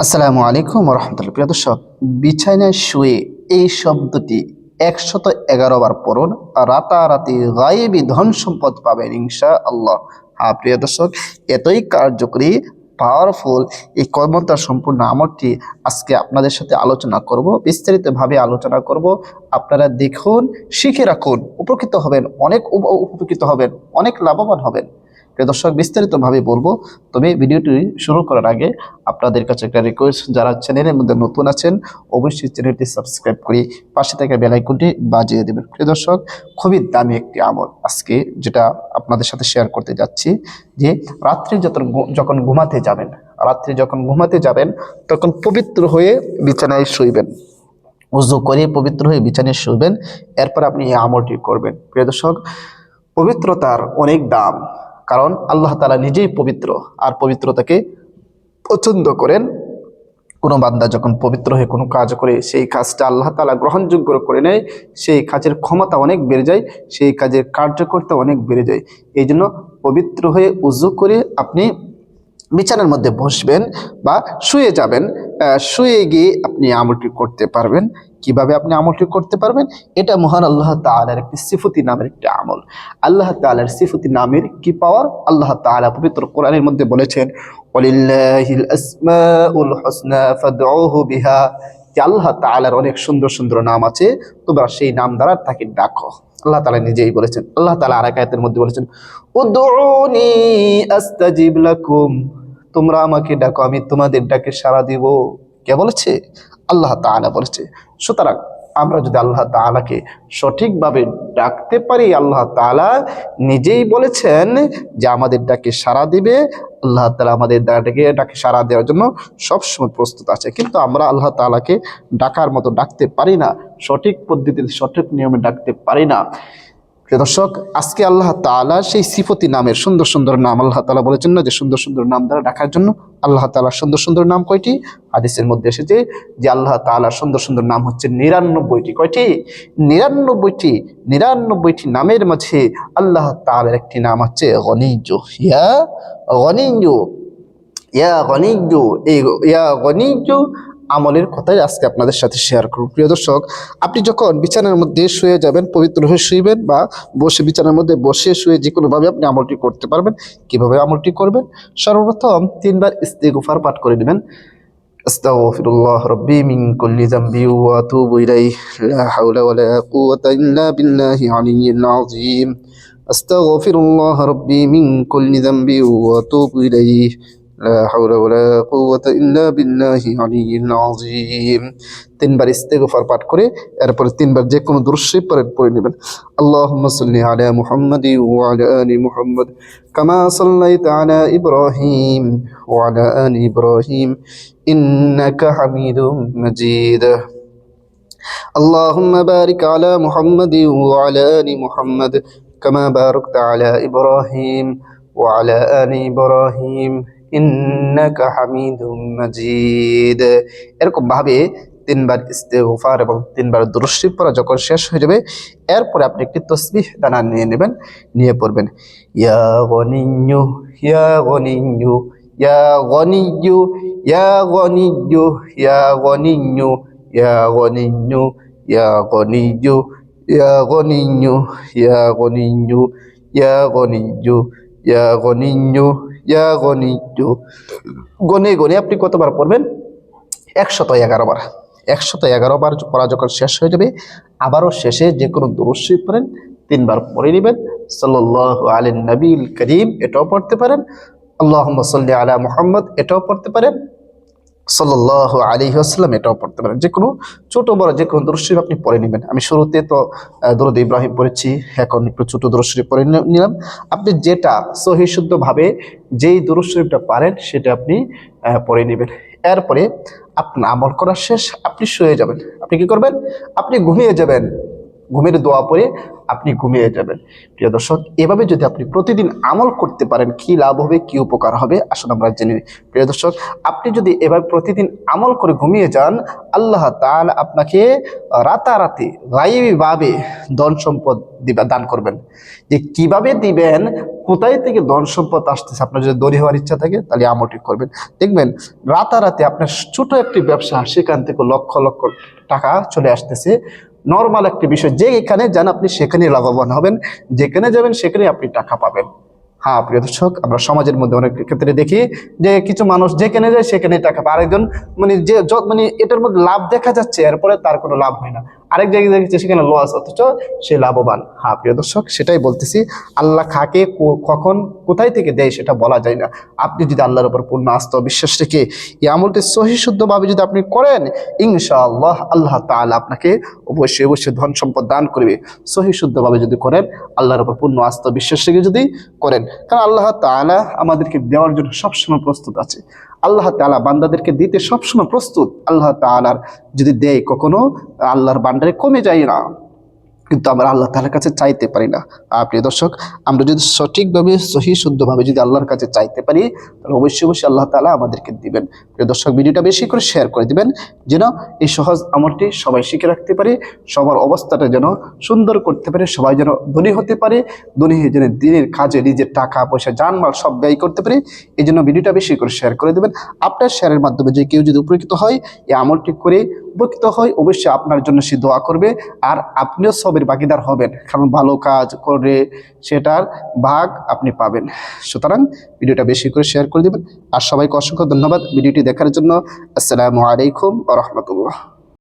আসসালামু আলাইকুম রহমতুল্লাহ। প্রিয় দর্শক, বিছানায় শুয়ে এই শব্দটি 111 বার পড়ুন, রাতারাতি গায়েবী ধন সম্পদ পাবেন ইনশাআল্লাহ। হ্যাঁ প্রিয় দর্শক, এতই কার্যকরী পাওয়ারফুল এই কর্মতার সম্পূর্ণ আমলটি আজকে আপনাদের সাথে আলোচনা করব, বিস্তারিতভাবে আলোচনা করব। আপনারা দেখুন, শিখে রাখুন, উপকৃত হবেন, অনেক উপকৃত হবেন, অনেক লাভবান হবেন। প্রিয় দর্শক, বিস্তারিতভাবে বলবো, তবে ভিডিওটি শুরু করার আগে আপনাদের কাছে একটা রিকোয়েস্ট, যারা চ্যানেলের মধ্যে নতুন আছেন অবশ্যই চ্যানেলটি সাবস্ক্রাইব করে পাশে থাকা বেল আইকনটি বাজিয়ে দেবেন। প্রিয় দর্শক, খুবই দামি একটি আমল আজকে যেটা আপনাদের সাথে শেয়ার করতে যাচ্ছি, যে রাত্রি যখন ঘুমাতে যাবেন, তখন পবিত্র হয়ে বিছানায় শুইবেন, উযু করে পবিত্র হয়ে বিছানায় শুইবেন। এরপর আপনি এই আমলটি করবেন। প্রিয় দর্শক, পবিত্রতার অনেক দাম, কারণ আল্লাহ তাআলা নিজেই পবিত্র, আর পবিত্রতাকে পছন্দ করেন। কোনো বান্দা যখন পবিত্র হয়ে কোনো কাজ করে, সেই কাজটা আল্লাহ তাআলা গ্রহণযোগ্য করে নেয়, সেই কাজের ক্ষমতা অনেক বেড়ে যায়, সেই কাজের কার্যকরতা অনেক বেড়ে যায়। এই জন্য পবিত্র হয়ে উযু করে আপনি বিছানার মধ্যে বসবেন বা শুয়ে যাবেন। শুয়ে গিয়ে আপনি আমলটি করতে পারবেন। কিভাবে আপনি আমলটি করতে পারবেন? এটা মহান আল্লাহ তাআলার একটি সিফতি নামের একটি আমল। আল্লাহ তাআলার সিফতি নামের কি পাওয়ার! আল্লাহ তাআলা পবিত্র কোরআনের মধ্যে বলেছেন, ওয়ালিল্লাহিল আসমাউল হুসনা ফাদউহু বিহা, যে আল্লাহ তাআলার অনেক সুন্দর সুন্দর নাম আছে, তোমরা সেই নাম দ্বারা তাকে ডাকো। আল্লাহ তাআলা নিজেই বলেছেন। আল্লাহ তাআলা আরেক আয়াতের মধ্যে বলেছেন, উদউনি আস্তাজিব লাকুম, তোমরা আমাকে ডাকো, আমি তোমাদের ডাকে সাড়া দিব। কে বলেছে? আল্লাহ তাআলা বলেছে। সুতরাং আমরা যদি আল্লাহ তাআলাকে সঠিকভাবে ডাকতে পারি, আল্লাহ তাআলা নিজেই বলেছেন যে আমাদের ডাকে সাড়া দিবে। আল্লাহ তাআলা আমাদের ডাকে সাড়া দেওয়ার জন্য সবসময় প্রস্তুত আছে, কিন্তু আমরা আল্লাহ তাআলাকে ডাকার মতো ডাকতে পারি না, সঠিক পদ্ধতিতে সঠিক নিয়মে ডাকতে পারি না। প্রিয় দর্শক, আজকে আল্লাহ তাআলা সেই সিফতি নামের সুন্দর সুন্দর নাম, আল্লাহ তাআলা বলেছেন না যে সুন্দর সুন্দর নাম দ্বারা ডাকার জন্য। আল্লাহ তাআলার সুন্দর সুন্দর নাম কয়টি? হাদিসের মধ্যে এসেছে যে আল্লাহ তাআলার সুন্দর সুন্দর নাম হচ্ছে 99টি। কয়টি? 99টি। 99টি নামের মাঝে আল্লাহ তাআলার একটি নাম হচ্ছে গনিয়্যু। ইয়া গনিয়্যু, ইয়া গনিয়্যু, এই ইয়া গনিয়্যু আমলের কথাই আজকে আপনাদের সাথে শেয়ার করব। প্রিয় দর্শক, আপনি যখন বিছানার মধ্যে শুয়ে যাবেন, পবিত্র হয়ে শুইবেন বা বসে বিছানার মধ্যে বসে শুয়ে যে কোনোভাবে আপনি আমলটি করতে পারবেন। কিভাবে আমলটি করবেন? সর্বপ্রথম 3 বার ইস্তিগফার পাঠ করে নেবেন। আস্তাগফিরুল্লাহ রাব্বি মিন কুল্লি যামবি ওয়া আতুবু ইলাইহি, লা হাওলা ওয়া লা কুওয়াতা ইল্লা বিল্লাহি আলিয়্যিল আযীম। আস্তাগফিরুল্লাহ রাব্বি মিন কুল্লি যামবি ওয়া আতুবু ইলাইহি, লা হাওলা ওয়া লা কুওয়াতা ইল্লা বিল্লাহি আলিয়্যিল আযীম। 3 বার ইস্তিগফার পাঠ করে এরপর 3 বার যে কোনো দুরূদ শরীফ পড়ে নেবেন। আল্লাহুম্মা সাল্লি আলা মুহাম্মাদি ওয়া আলা আলি মুহাম্মাদ কামা সাল্লাইতা আলা ইব্রাহিম ওয়া আলা আলি ইব্রাহিম ইন্নাকা হামিদুম মাজিদ। اللهم بارك على محمد وعلى آل محمد كما باركت على إبراهيم وعلى آل إبراهيم ইন্নাকা হামিদুম মাজিদ। এরকম ভাবে 3 বার ইস্তিগফার এবং 3 বার দুরূদ শরীফ পড়া যখন শেষ হয়ে যাবে, এরপরে আপনি একটি তাসবিহ দানা নিয়ে নেবেন, নিয়ে পড়বেন, ইয়া গনিয়্যু, ইয়া গনিয়্যু, ইয়া গনিয়্যু, ইয়া গনিয়্যু, ইয়া গনিয়্যু, ইয়া গনিয়্যু, ইয়া গনিয়্যু, ইয়া গনিয়্যু, ইয়া গনিয়্যু, ইয়া গনিয়্যু, ইয়া গনিয়্যু, ইয়া গনিয়্যু। গনে গনে আপনি কতবার পড়বেন? 111 বার। 111 বার পড়া যখন শেষ হয়ে যাবে, আবারও শেষে যে কোনো দুরূদ শরীফ পড়েন, 3 বার পড়ে নেবেন। সাল্লাল্লাহু আলাইহি নবীল করিম, এটাও পড়তে পারেন। আল্লাহুম্মা সাল্লি আলা মুহাম্মদ, এটাও পড়তে পারেন। সাল্লাল্লাহু আলাইহি ওয়াসাল্লাম, এটাও পড়তে পারেন। যে কোনো ছোট বড় যে কোনো দুরূদ শরীফ আপনি পড়ে নেবেন। আমি শুরুতে তো দরুদ ইব্রাহিম পড়েছি, এখন একটু ছোট দুরূদ শরীফ পড়ে নিলাম। আপনি যেটা সহিহ শুদ্ধভাবে যেই দুরূদ শরীফটা পারেন সেটা আপনি পড়ে নেবেন। এরপরে আপনার আমল করা শেষ, আপনি শুয়ে যাবেন। আপনি কি করবেন? আপনি ঘুমিয়ে যাবেন। ঘুমের দোয়া পড়ে আপনি ঘুমিয়ে যাবেন। প্রিয় দর্শক, এভাবে যদি আপনি প্রতিদিন আমল করতে পারেন কি লাভ হবে, কি উপকার হবে, আসুন আমরা জেনে নিই। প্রিয় দর্শক, আপনি যদি এভাবে প্রতিদিন আমল করে ঘুমিয়ে যান, আল্লাহ তাআলা আপনাকে রাতারাতি গায়বীভাবে ধন সম্পদ দান করবেন। যে কিভাবে দিবেন, কোথায় থেকে ধন সম্পদ আসতেছে, আপনার যদি ধনী হওয়ার ইচ্ছা থাকে তাহলে আমলটি করবেন। দেখবেন রাতারাতি আপনার ছোট একটি ব্যবসা, সেখান থেকে লক্ষ লক্ষ টাকা চলে আসতেছে। নর্মাল একটি বিষয়, যে এখানে যান আপনি সেখানে লাভবান হবেন, যেখানে যাবেন সেখানে আপনি টাকা পাবেন। হ্যাঁ প্রিয় দর্শক, আমরা সমাজের মধ্যে অনেক ক্ষেত্রে দেখি যে কিছু মানুষ যেখানে যায় সেখানে টাকা পায়, আরেকজন মানে যে মানে এটার মধ্যে লাভ দেখা যাচ্ছে, এরপরে তার কোনো লাভ হয় না। আরেক জায়গায় দেখেছে সেখানে লস, অথচ সে লাভবান। হ্যাঁ প্রিয় দর্শক, সেটাই বলতেছি, আল্লাহ কাকে কখন কোথায় থেকে দেয় সেটা বলা যায় না। আপনি যদি আল্লাহর উপর পূর্ণ আস্থা ও বিশ্বাস রেখে এই আমলটি সহি শুদ্ধভাবে যদি আপনি করেন, ইনশাআল্লাহ আল্লাহ তাআলা আপনাকে অবশ্যই অবশ্যই ধন সম্পদ দান করবে। সহি শুদ্ধভাবে যদি করেন, আল্লাহর উপর পূর্ণ আস্থা বিশ্বাস রেখে যদি করেন, কারণ আল্লাহ তাআলা আমাদেরকে দেওয়ার জন্য সবসময় প্রস্তুত আছে। আল্লাহ তাআলা বান্দাদেরকে দিতে সবসময় প্রস্তুত। আল্লাহ তাআলার যদি দেয়, কখনো আল্লাহর বান্দারে কমে যায় না, কিন্তু আমরা আল্লাহ তাআলার কাছে চাইতে পারি না। প্রিয় দর্শক, আমরা যদি সঠিকভাবে সহি শুদ্ধভাবে যদি আল্লাহর কাছে চাইতে পারি, তাহলে অবশ্যই অবশ্যই আল্লাহ তাআলা আমাদেরকে দিবেন। প্রিয় দর্শক, ভিডিওটা বেশি করে শেয়ার করে দিবেন, যেন এই সহজ আমলটি সবাই শিখে রাখতে পারে, সবার অবস্থাটা যেন সুন্দর করতে পারে, সবাই যেন ধনী হতে পারে, ধনী হয়ে যেন দিনের কাজে নিজের টাকা পয়সা জানমাল সব ব্যয় করতে পারে। এই জন্য ভিডিওটা বেশি করে শেয়ার করে দেবেন। আপনার শেয়ারের মাধ্যমে যে কেউ যদি উপকৃত হয়, এই আমলটি করে উপকৃত হয়, অবশ্যই আপনার জন্য সে দোয়া করবে, আর আপনিও সবের ভাগীদার হবেন, কারণ ভালো কাজ করে সেটার ভাগ আপনি পাবেন। সুতরাং ভিডিওটা বেশি করে শেয়ার করে দেবেন। আর সবাইকে অসংখ্য ধন্যবাদ ভিডিওটি দেখার জন্য। আসসালামু আলাইকুম ওয়া রাহমাতুল্লাহ।